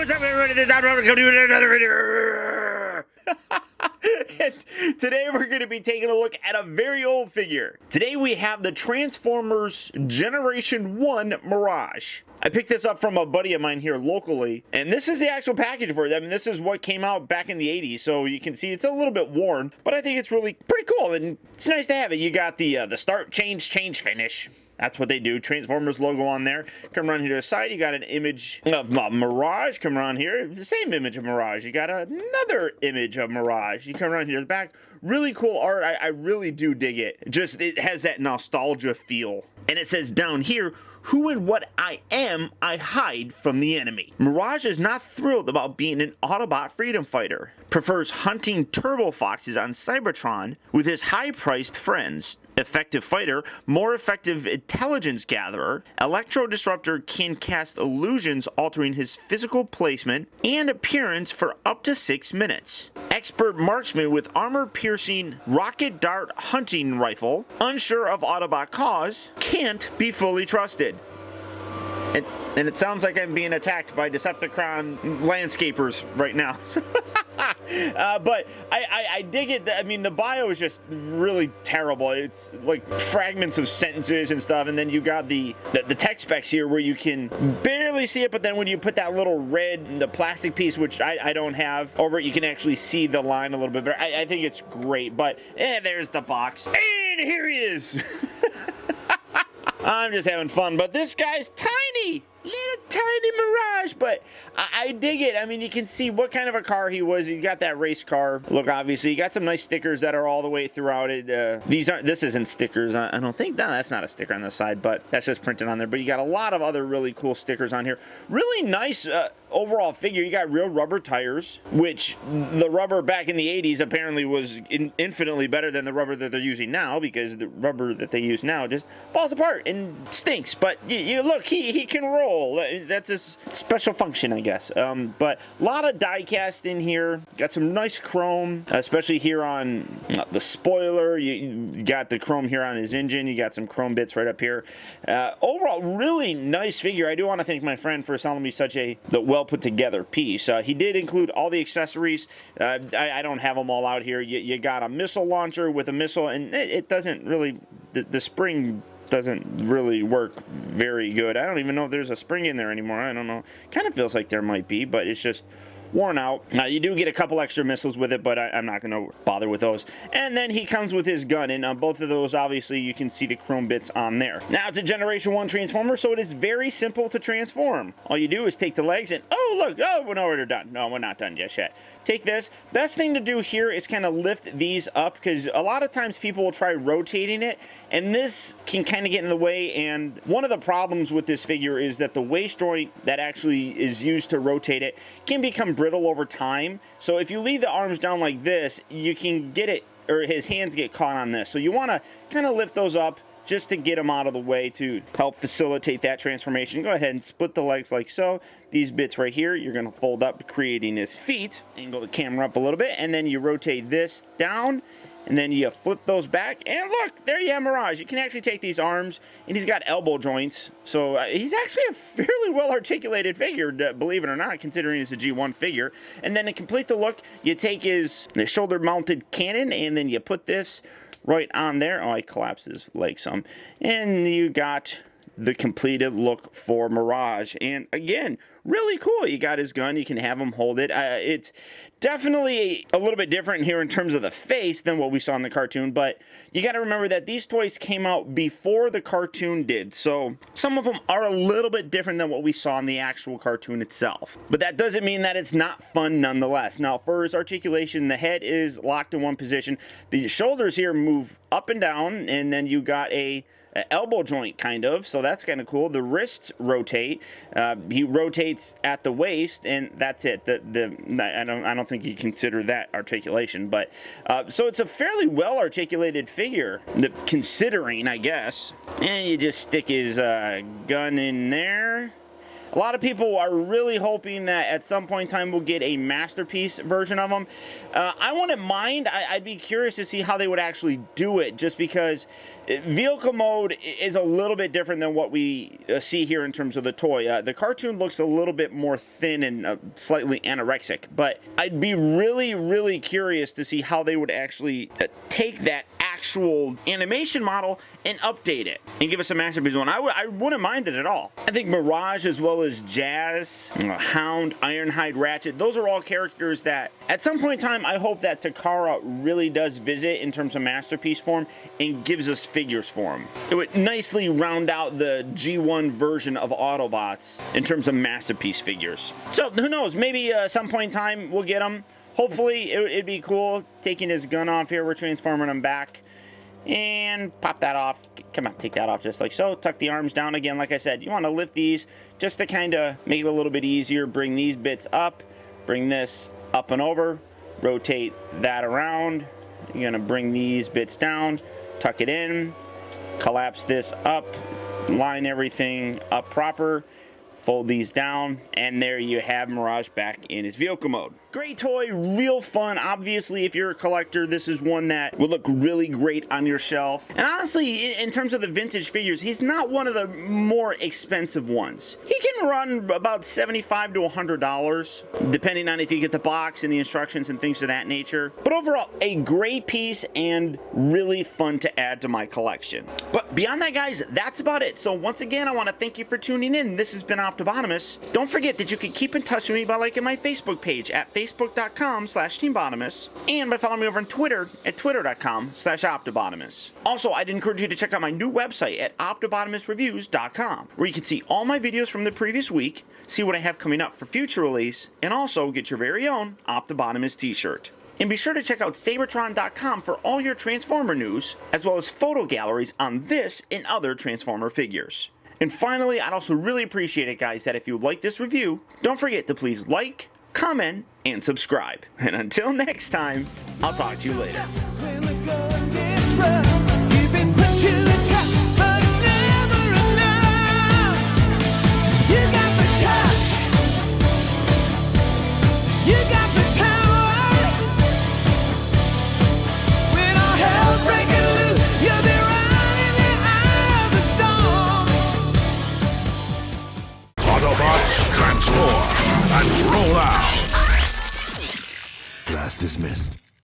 what's up, everybody? This is Optibotimus coming to you with another video. And today we're going to be taking a look at a very old figure. Today we have the Transformers Generation 1 Mirage. I picked this up from a buddy of mine here locally, and this is the actual package for it. I mean, this is what came out back in the 80s, so you can see it's a little bit worn, but I think it's really pretty cool, and it's nice to have it. You got the start, change finish. That's what they do. Transformers logo on there. Come around here to the side. You got an image of Mirage. Come around here. The same image of Mirage. You got another image of Mirage. You come around here to the back. Really cool art. I really do dig it. Just, it has that nostalgia feel. And it says down here, who and what I am, I hide from the enemy. Mirage is not thrilled about being an Autobot freedom fighter. Prefers hunting turbo foxes on Cybertron with his high-priced friends. Effective fighter, more effective intelligence gatherer, Electro Disruptor can cast illusions altering his physical placement and appearance for up to 6 minutes. Expert marksman with armor-piercing rocket dart hunting rifle, unsure of Autobot cause, can't be fully trusted. And it sounds like I'm being attacked by Decepticon landscapers right now. But I dig it. I mean, the bio is just really terrible. It's like fragments of sentences and stuff, and then you got the tech specs here where you can barely see it, but then when you put that little the plastic piece, which I don't have, over it, you can actually see the line a little bit better. I think it's great, but there's the box. And here he is. I'm just having fun, but this guy's tiny. Little tiny Mirage, but I dig it. I mean, you can see what kind of a car he was. He got that race car look, obviously. You got some nice stickers that are all the way throughout it. This isn't stickers. I don't think, no, that's not a sticker on the side, but that's just printed on there. But you got a lot of other really cool stickers on here. Really nice overall figure. You got real rubber tires, which the rubber back in the 80s apparently was infinitely better than the rubber that they're using now, because the rubber that they use now just falls apart and stinks. But you look, he can roll. That's a special function, I guess. But a lot of die cast in here. Got some nice chrome, especially here on the spoiler. You got the chrome here on his engine. You got some chrome bits right up here. Overall, really nice figure. I do want to thank my friend for selling me such a well put together piece. He did include all the accessories. I don't have them all out here. You got a missile launcher with a missile, and it doesn't really, the spring doesn't really work very good. I don't even know if there's a spring in there anymore. I don't know. Kind of feels like there might be, but it's just worn out. You do get a couple extra missiles with it, but I'm not going to bother with those. And then he comes with his gun, and on both of those, obviously, you can see the chrome bits on there. Now, it's a Generation 1 Transformer, so it is very simple to transform. All you do is take the legs and, oh, look, oh, no, we're done. No, we're not done just yet. Take this. Best thing to do here is kind of lift these up, because a lot of times people will try rotating it, and this can kind of get in the way. And one of the problems with this figure is that the waist joint that actually is used to rotate it can become brittle over time. So if you leave the arms down like this, you can get it, or his hands get caught on this. So you want to kind of lift those up just to get them out of the way to help facilitate that transformation. Go ahead and split the legs like so. These bits right here, you're going to fold up, creating his feet. Angle the camera up a little bit, and then you rotate this down, and then you flip those back, and look, there you have Mirage. You can actually take these arms, and he's got elbow joints, so he's actually a fairly well-articulated figure, believe it or not, considering it's a G1 figure. And then to complete the look, you take his shoulder-mounted cannon, and then you put this right on there. Oh, I collapsed his leg some. And you got the completed look for Mirage. And again, really cool. You got his gun. You can have him hold it. It's definitely a little bit different here in terms of the face than what we saw in the cartoon, but you got to remember that these toys came out before the cartoon did, so some of them are a little bit different than what we saw in the actual cartoon itself. But that doesn't mean that it's not fun nonetheless. Now, for his articulation, the head is locked in one position. The shoulders here move up and down, and then you got a elbow joint, kind of, so that's kind of cool. The wrists rotate. He rotates at the waist, and that's it. I don't think you consider that articulation, but so it's a fairly well articulated figure, considering, I guess. And you just stick his gun in there. A lot of people are really hoping that at some point in time we'll get a masterpiece version of them. I wouldn't mind. I'd be curious to see how they would actually do it, just because vehicle mode is a little bit different than what we see here in terms of the toy. The cartoon looks a little bit more thin and slightly anorexic, but I'd be really, really curious to see how they would actually take that actual animation model and update it and give us a masterpiece one. I wouldn't mind it at all. I think Mirage, as well as Jazz, Hound, Ironhide, Ratchet, those are all characters that at some point in time I hope that Takara really does visit in terms of masterpiece form and gives us figures for them. It would nicely round out the G1 version of Autobots in terms of masterpiece figures. So who knows, maybe some point in time we'll get them. Hopefully it'd be cool taking his gun off here. We're transforming him back. And pop that off. Come on, take that off just like so. Tuck the arms down again. Like I said, you want to lift these just to kind of make it a little bit easier. Bring these bits up. Bring this up and over. Rotate that around. You're going to bring these bits down. Tuck it in. Collapse this up. Line everything up proper. Fold these down, and there you have Mirage back in his vehicle mode. Great toy, real fun. Obviously, if you're a collector, this is one that would look really great on your shelf. And honestly, in terms of the vintage figures, he's not one of the more expensive ones. He can run about $75 to $100, depending on if you get the box and the instructions and things of that nature. But overall, a great piece and really fun to add to my collection. But beyond that, guys, that's about it. So once again, I want to thank you for tuning in. This has been Optibotimus. Don't forget that you can keep in touch with me by liking my Facebook page at facebook.com/teambotimus and by following me over on Twitter at twitter.com/Optibotimus. Also, I'd encourage you to check out my new website at optibotimusreviews.com, where you can see all my videos from the previous week, see what I have coming up for future release, and also get your very own Optibotimus t-shirt. And be sure to check out Sabertron.com for all your Transformer news, as well as photo galleries on this and other Transformer figures. And finally, I'd also really appreciate it, guys, that if you like this review, don't forget to please like, comment, and subscribe. And until next time, I'll talk to you later. Autobots, transform and roll out. Class dismissed.